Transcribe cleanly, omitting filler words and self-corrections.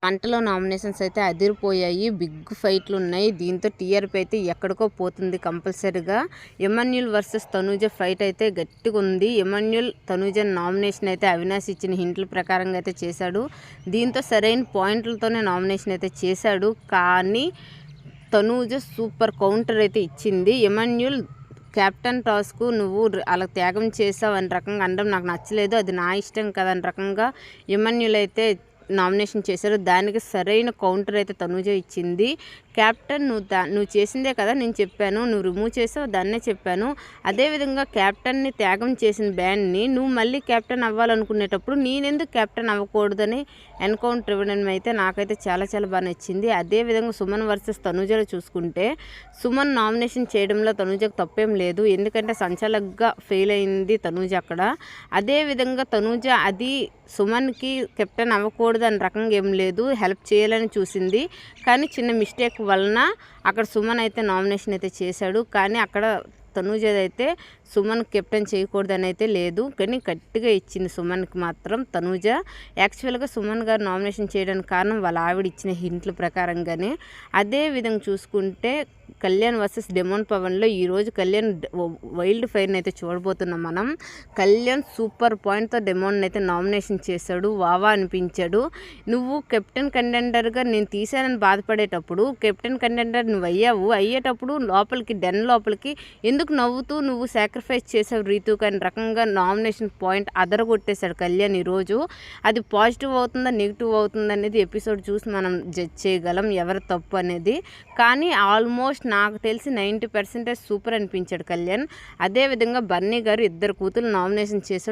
వంటలో నామినేషన్స్ అయితే అదిరిపోయాయి. బిగ్ ఫైట్లు ఉన్నాయి. దీంతో టీఆర్పీ అయితే ఎక్కడికో పోతుంది కంపల్సరీగా. ఎమాన్యుల్ వర్సెస్ తనూజ ఫైట్ అయితే గట్టిగా ఉంది. ఎమాన్యుల్ తనూజ నామినేషన్ అయితే అవినాష్ ఇచ్చిన హింట్ల ప్రకారంగా అయితే చేశాడు. దీంతో సరైన పాయింట్లతోనే నామినేషన్ అయితే చేశాడు. కానీ తనూజ సూపర్ కౌంటర్ అయితే ఇచ్చింది. ఎమాన్యుల్ క్యాప్టెన్ టాస్క్ నువ్వు అలా త్యాగం చేసావు అని రకంగా అనడం నాకు నచ్చలేదు. అది నా ఇష్టం కదా అని రకంగా ఎమాన్యుల్ అయితే నామినేషన్ చేశారు. దానికి సరైన కౌంటర్ అయితే తనూజ ఇచ్చింది. క్యాప్టెన్ నువ్వు చేసిందే కదా నేను చెప్పాను, నువ్వు రిమూవ్ చేసావు దాన్నే చెప్పాను. అదేవిధంగా క్యాప్టెన్ని త్యాగం చేసిన బ్యాండ్ని నువ్వు మళ్ళీ క్యాప్టెన్ అవ్వాలనుకునేటప్పుడు నేనెందుకు క్యాప్టెన్ అవ్వకూడదని ఎన్కౌంటర్ ఇవ్వడం అయితే నాకైతే చాలా చాలా బాగా నచ్చింది. అదేవిధంగా సుమన్ వర్సెస్ తనూజలో చూసుకుంటే సుమన్ నామినేషన్ చేయడంలో తనూజకు తప్పేం లేదు. ఎందుకంటే సంచాలకుగా ఫెయిల్ అయింది తనూజ అక్కడ. అదేవిధంగా తనూజ అది సుమన్కి కెప్టెన్ అవ్వకూడదు అని రకంగా ఏం లేదు, హెల్ప్ చేయాలని చూసింది. కానీ చిన్న మిస్టేక్ వలన అక్కడ సుమన్ అయితే నామినేషన్ అయితే చేశాడు. కానీ అక్కడ తనూజ అయితే సుమన్ కెప్టెన్ చేయకూడదని అయితే లేదు, కానీ గట్టిగా ఇచ్చింది సుమన్కి మాత్రం తనూజ. యాక్చువల్గా సుమన్ గారు నామినేషన్ చేయడానికి కారణం వాళ్ళ ఆవిడ ఇచ్చిన హింట్ల ప్రకారంగానే. అదే విధంగా చూసుకుంటే కళ్యాణ్ వర్సెస్ డెమోన్ పవన్లో ఈరోజు కళ్యాణ్ వైల్డ్ ఫైర్ని అయితే చూడబోతున్నాం మనం. కళ్యాణ్ సూపర్ పాయింట్తో డెమోన్ అయితే నామినేషన్ చేశాడు. వావా అనిపించాడు. నువ్వు కెప్టెన్ కంటెండర్గా నేను తీసానని బాధపడేటప్పుడు కెప్టెన్ కంటెండర్ నువ్వు అయ్యేటప్పుడు లోపలికి డెన్ లోపలికి ఎందుకు నవ్వుతూ నువ్వు సాక్రిఫైస్ చేసావు రీతూకి అని రకంగా నామినేషన్ పాయింట్ అదరగొట్టేశాడు కళ్యాణ్ ఈరోజు. అది పాజిటివ్ అవుతుందా నెగిటివ్ అవుతుందా అనేది ఎపిసోడ్ చూసి మనం జడ్జ్ చేయగలం ఎవరు తప్పు అనేది. కానీ ఆల్మోస్ట్ నాకు తెలిసి 90% సూపర్ అనిపించాడు కళ్యాణ్. అదేవిధంగా బన్నీ గారు 2 కూతురు నామినేషన్ చేశాడు.